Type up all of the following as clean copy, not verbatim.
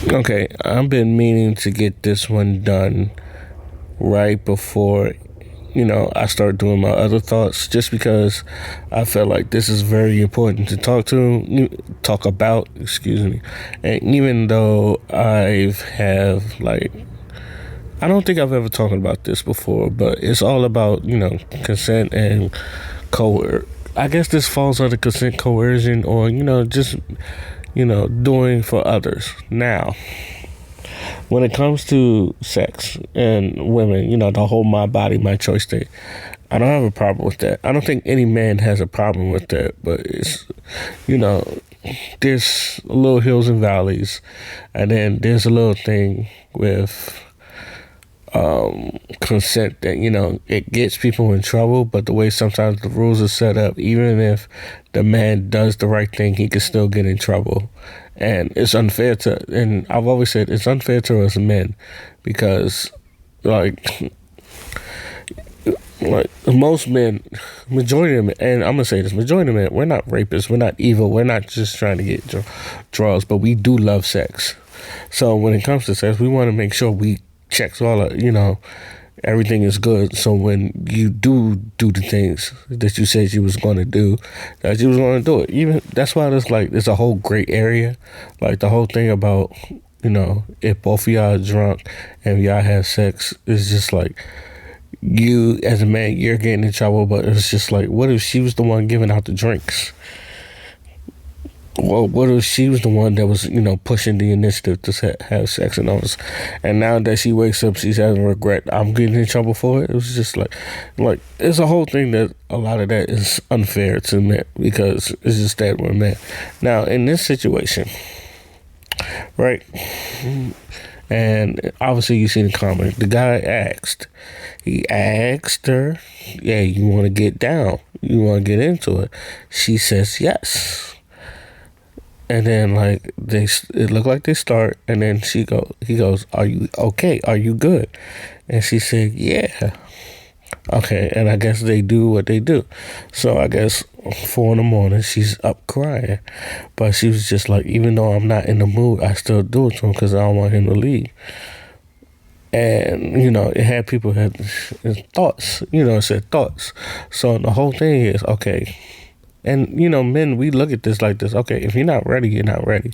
Okay, I've been meaning to get this one done right before, I start doing my other thoughts, just because I felt like this is very important to talk about, excuse me. And even though I don't think I've ever talked about this before, but it's all about, consent and coer. I guess this falls under consent coercion, or, just, doing for others. Now, when it comes to sex and women, the whole my body, my choice thing, I don't have a problem with that. I don't think any man has a problem with that, but you know, there's little hills and valleys, and then there's a little thing with consent that it gets people in trouble. But the way sometimes the rules are set up, even if the man does the right thing, he can still get in trouble, and it's unfair to. And I've always said it's unfair to us men, because like most men, majority of men, and I'm gonna say this, majority of men, we're not rapists, we're not evil, we're not just trying to get draws, but we do love sex. So when it comes to sex, we want to make sure we checks all of, everything is good. So when you do the things that you said you was going to do, that you was going to do it. Even that's why there's a whole gray area, like the whole thing about if both of y'all are drunk and y'all have sex, it's just like you as a man, you're getting in trouble. But it's just like, what if she was the one giving out the drinks? Well, what if she was the one that was, pushing the initiative to have sex and all this? And now that she wakes up, she's having regret. I'm getting in trouble for it. It was just like it's a whole thing that a lot of that is unfair to men, because it's just that we're men. Now, in this situation, right? And obviously, you see the comment. The guy he asked her, "Yeah, you want to get down? You want to get into it?" She says yes. And then it looked like they start, and then he goes, "Are you okay? Are you good?" And she said, "Yeah." Okay, and I guess they do what they do. So I guess 4 in the morning, she's up crying, but she was just like, even though I'm not in the mood, I still do it to him because I don't want him to leave. And it had people had thoughts. It said thoughts. So the whole thing is okay. And men, we look at this like this. Okay, if you're not ready, you're not ready.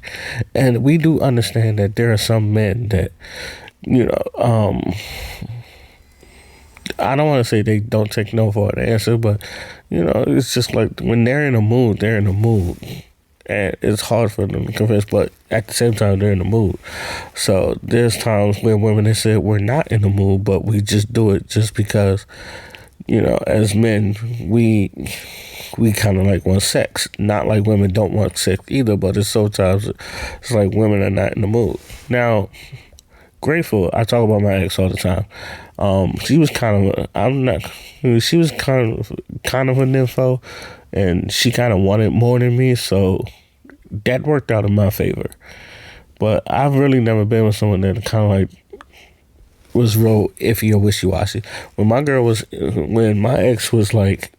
And we do understand that there are some men that, you know, um, I don't want to say they don't take no for an answer, but it's just like when they're in a mood, they're in a mood. And it's hard for them to confess, but at the same time, they're in the mood. So there's times where women have said we're not in the mood, but we just do it just because, as men, we kind of like want sex. Not like women don't want sex either, but it's sometimes it's like women are not in the mood. Now, grateful. I talk about my ex all the time. She was kind of I'm not. She was kind of a nympho, and she kind of wanted more than me, so that worked out in my favor. But I've really never been with someone that kind of like was real iffy or wishy washy. When my ex was like,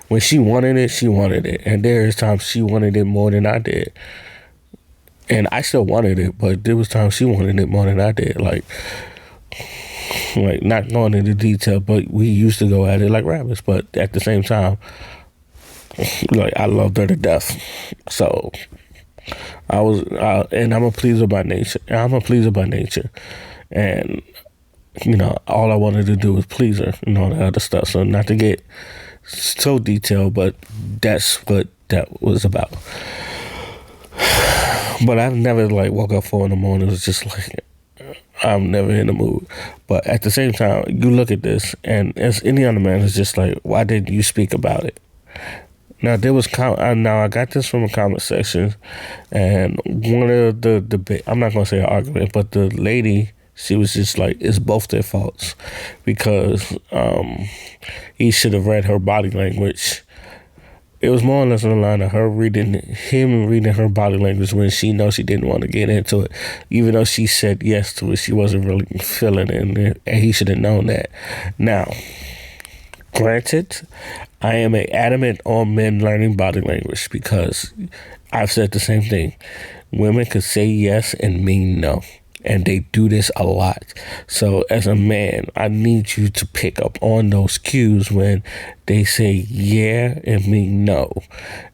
when she wanted it, and there's times she wanted it more than I did. And I still wanted it, but there was times she wanted it more than I did. Like not going into detail, but we used to go at it like rabbits. But at the same time, like I loved her to death. So and I'm a pleaser by nature. And all I wanted to do was please her and all that other stuff. So not to get so detailed, but that's what that was about. But I've never like woke up 4 in the morning. It was just like I'm never in the mood. But at the same time, you look at this, and as any other man, it's just like, why didn't you speak about it? Now there was now I got this from a comment section, and one of the debate. I'm not gonna say an argument, but the lady, she was just like, it's both their faults, because he should have read her body language. It was more or less on the line of him reading her body language when she knows she didn't want to get into it. Even though she said yes to it, she wasn't really feeling it, and he should have known that. Now, granted, I am adamant on men learning body language, because I've said the same thing. women could say yes and mean no. And they do this a lot. So as a man, I need you to pick up on those cues when they say yeah and mean no.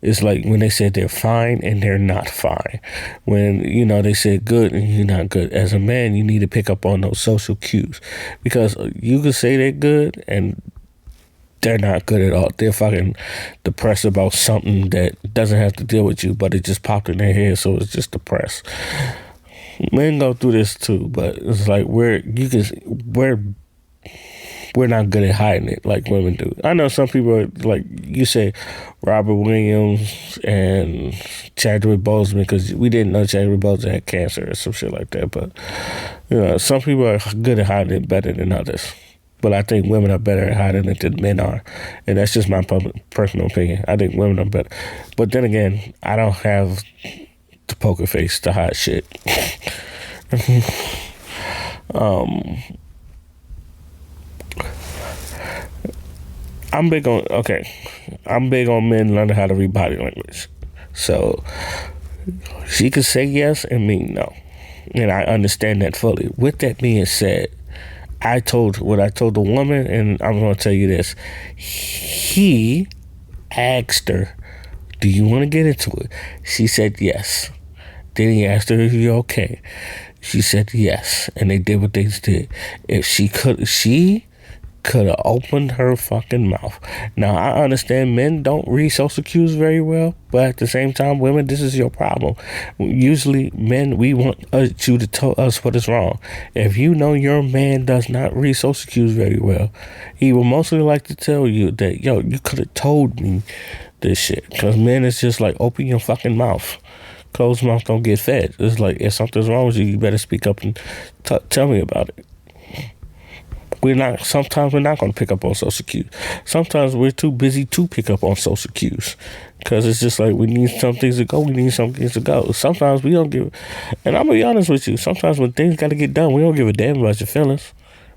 It's like when they say they're fine and they're not fine. When, they say good and you're not good. As a man, you need to pick up on those social cues. Because you can say they're good and they're not good at all. They're fucking depressed about something that doesn't have to deal with you, but it just popped in their head, so it's just depressed. Men go through this too, but it's like we're not good at hiding it like women do. I know some people are, like you say, Robert Williams and Chadwick Boseman, because we didn't know Chadwick Boseman had cancer or some shit like that. But some people are good at hiding it better than others. But I think women are better at hiding it than men are, and that's just my personal opinion. I think women are better. But then again, I don't have the poker face to hide shit. I'm big on men learning how to read body language. So she could say yes and mean no, and I understand that fully. With that being said, I told the woman, and I'm going to tell you this. He asked her, do you want to get into it? She said yes. Then he asked her, are you okay? She said yes. And they did what they did. If she could have opened her fucking mouth. Now, I understand men don't read social cues very well, but at the same time, women, this is your problem. Usually, men, we want you to tell us what is wrong. If you know your man does not read social cues very well, he will mostly like to tell you that, yo, you could have told me this shit. Because men, it's just like, open your fucking mouth. Closed mouth don't get fed. It's like, if something's wrong with you, you better speak up and tell me about it. Sometimes we're not going to pick up on social cues. Sometimes we're too busy to pick up on social cues. Because it's just like, we need some things to go, Sometimes we don't give, and I'm going to be honest with you, sometimes when things got to get done, we don't give a damn about your feelings.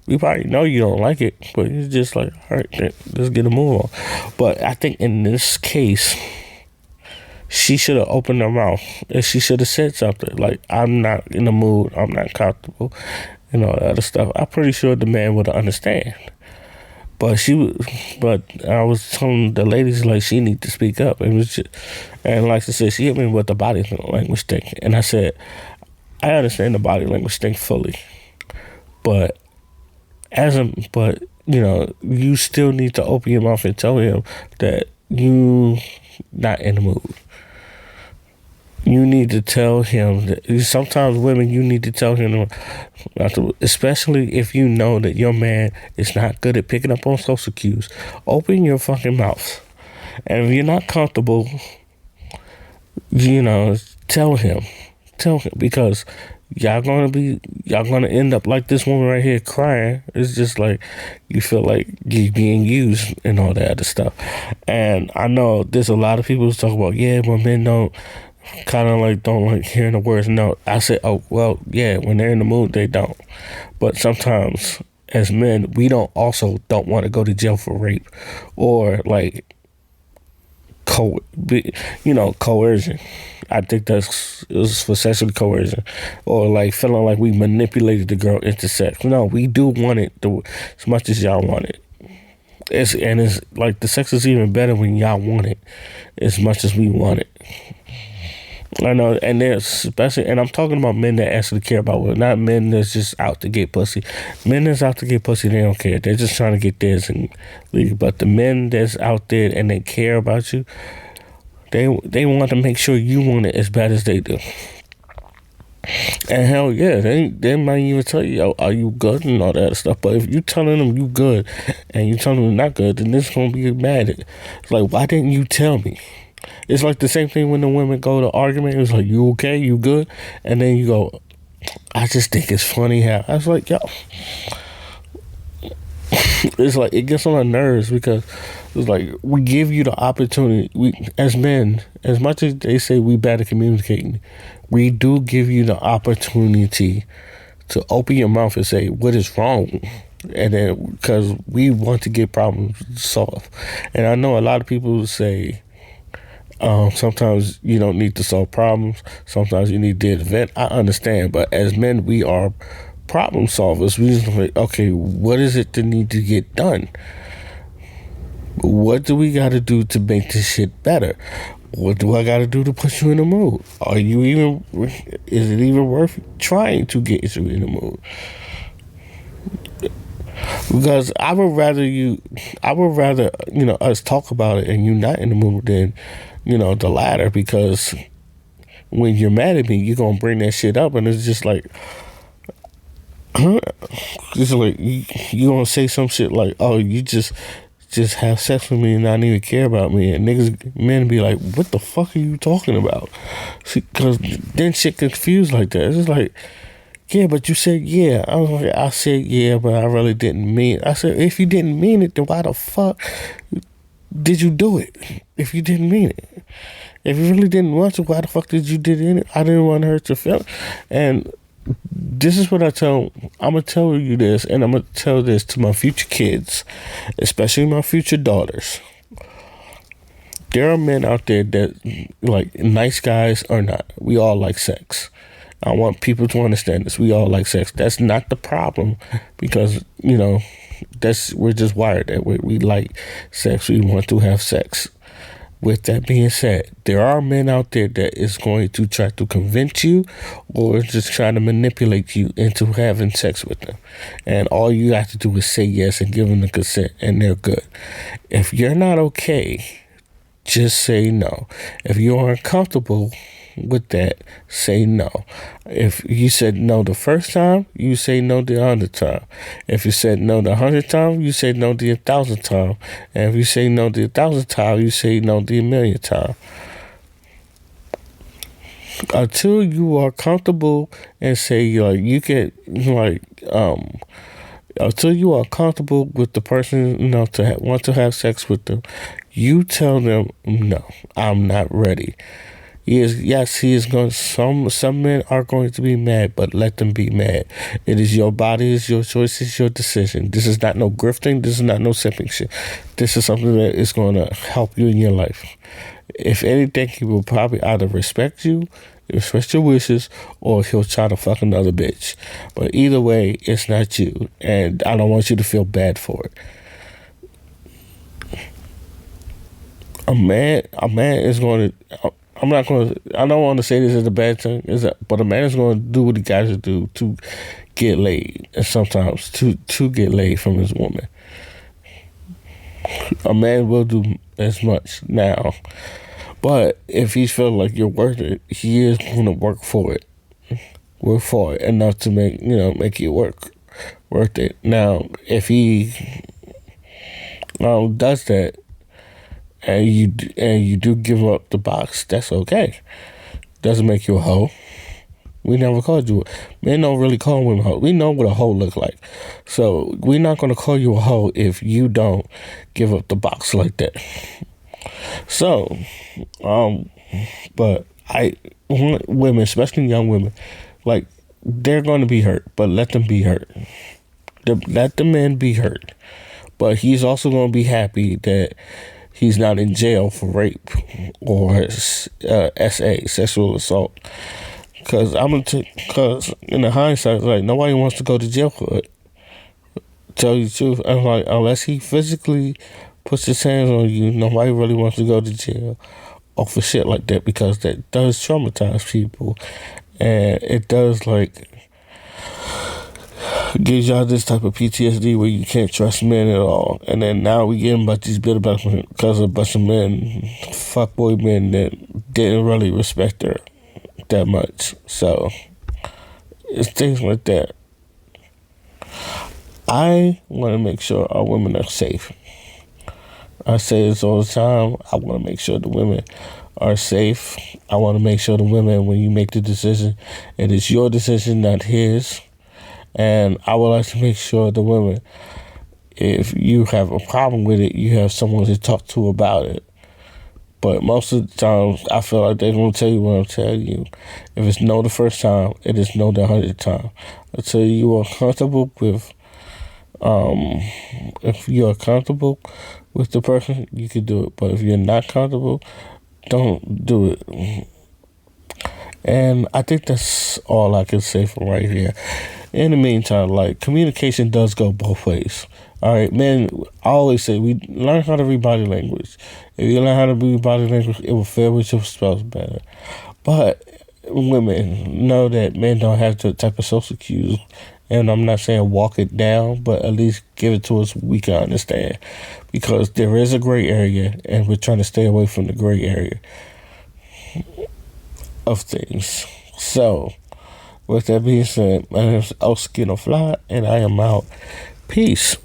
We probably know you don't like it, but it's just like, all right, let's get a move on. But I think in this case, she should have opened her mouth and she should have said something like, I'm not in the mood, I'm not comfortable, and all that other stuff. I'm pretty sure the man would understand. But I was telling the ladies, like, she need to speak up. And like I said, she hit me with the body language thing. And I said, I understand the body language thing fully. But you still need to open your mouth and tell him that you not in the mood. You need to tell him that. Sometimes women, you need to tell him, especially if you know that your man is not good at picking up on social cues. Open your fucking mouth. And if you're not comfortable, tell him. Because y'all gonna end up like this woman right here crying. It's just like you feel like you're being used and all that other stuff. And I know there's a lot of people who talk about, when men don't like hearing the words no. I say, oh, well, yeah, when they're in the mood, they don't. But sometimes as men, we don't want to go to jail for rape or like coercion. I think it was for sexual coercion or like feeling like we manipulated the girl into sex. No, we do want it as much as y'all want it. It's like the sex is even better when y'all want it as much as we want it. I know, and I'm talking about men that actually care about women, not men that's just out to get pussy. Men that's out to get pussy, they don't care. They're just trying to get theirs and leave. But the men that's out there and they care about you, they want to make sure you want it as bad as they do. And hell yeah, they might even tell you, oh, are you good and all that stuff. But if you telling them you good and you telling them not good, then it's gonna be mad. It's like, why didn't you tell me? It's like the same thing when the women go to argument. It's like, you okay? You good? And then you go, I just think it's funny how. I was like, yo. It's like, it gets on our nerves because it's like, we give you the opportunity. We, as men, as much as they say we bad at communicating, we do give you the opportunity to open your mouth and say, what is wrong? And then, because we want to get problems solved. And I know a lot of people say, Sometimes you don't need to solve problems. Sometimes you need to vent. I understand, but as men, we are problem solvers. We just like, okay, what is it that need to get done? What do we got to do to make this shit better? What do I got to do to put you in the mood? Are you even? Is it even worth trying to get you in the mood? Because I would rather us talk about it and you not in the mood than the latter. Because when you're mad at me, you're gonna bring that shit up, and it's just like, it's like you gonna say some shit like, "Oh, you just have sex with me and not even care about me," and men be like, "What the fuck are you talking about?" Because then shit confused like that. It's just like, yeah, but you said yeah. I said yeah, but I really didn't mean it. I said, if you didn't mean it, then why the fuck did you do it? If you didn't mean it, if you really didn't want to, why the fuck did you did it? I didn't want to hurt your feelings. And this is what I'm gonna tell you this, and I'm gonna tell this to my future kids, especially my future daughters. There are men out there that, like, nice guys or not, we all like sex. I want people to understand this. We all like sex. That's not the problem, because we're just wired that way. We like sex. We want to have sex. With that being said, there are men out there that is going to try to convince you or just try to manipulate you into having sex with them. And all you have to do is say yes and give them the consent, and they're good. If you're not okay, just say no. If you're uncomfortable with that, say no. If you said no the first time, you say no the 100th time. If you said no the 100th time, you say no the 1,000th time. And if you say no the 1,000th time, you say no the 1,000,000th time. Until you are comfortable and say, like, you can, like, until you are comfortable with the person, to want to have sex with them, you tell them, no, I'm not ready. He is going. Some men are going to be mad, but let them be mad. It is your body, it's your choice, it's your decision. This is not no grifting. This is not no simping shit. This is something that is going to help you in your life. If anything, he will probably either respect you, respect your wishes, or he'll try to fuck another bitch. But either way, it's not you, and I don't want you to feel bad for it. A man is going to. I don't want to say this is a bad thing, but a man is going to do what he got to do to get laid, and sometimes to get laid from his woman. A man will do as much now, but if he feels like you're worth it, he is going to work for it enough to make it worth it. Now, if he does that, and you do give up the box, that's okay. Doesn't make you a hoe. We never called you. Men don't really call women hoe. We know what a hoe look like. So we're not going to call you a hoe if you don't give up the box like that. So, but I want women, especially young women, like, they're going to be hurt, but let them be hurt. Let the men be hurt. But he's also going to be happy that he's not in jail for rape or SA, sexual assault. Because in the hindsight, like, nobody wants to go to jail for it. Tell you the truth, I'm like, unless he physically puts his hands on you, nobody really wants to go to jail for shit like that, because that does traumatize people, and it does, like, gives y'all this type of PTSD where you can't trust men at all. And then now we getting about these bitter about because of a bunch of men, fuckboy men that didn't really respect her that much. So it's things like that. I want to make sure our women are safe. I say this all the time. I want to make sure the women are safe. I want to make sure the women, when you make the decision, it is your decision, not his. And I would like to make sure the women, if you have a problem with it, you have someone to talk to about it. But most of the times, I feel like they're going to tell you what I'm telling you. If it's no the first time, it is no the 100th time. Until you are comfortable with, if you are comfortable with the person, you can do it. But if you're not comfortable, don't do it. And I think that's all I can say for right here. In the meantime, like, communication does go both ways. All right, men, I always say we learn how to read body language. If you learn how to read body language, it will fare with your spouse better. But women know that men don't have the type of social cues. And I'm not saying walk it down, but at least give it to us we can understand. Because there is a gray area, and we're trying to stay away from the gray area of things. So, with that being said, my name is Oskin Fly, and I am out. Peace.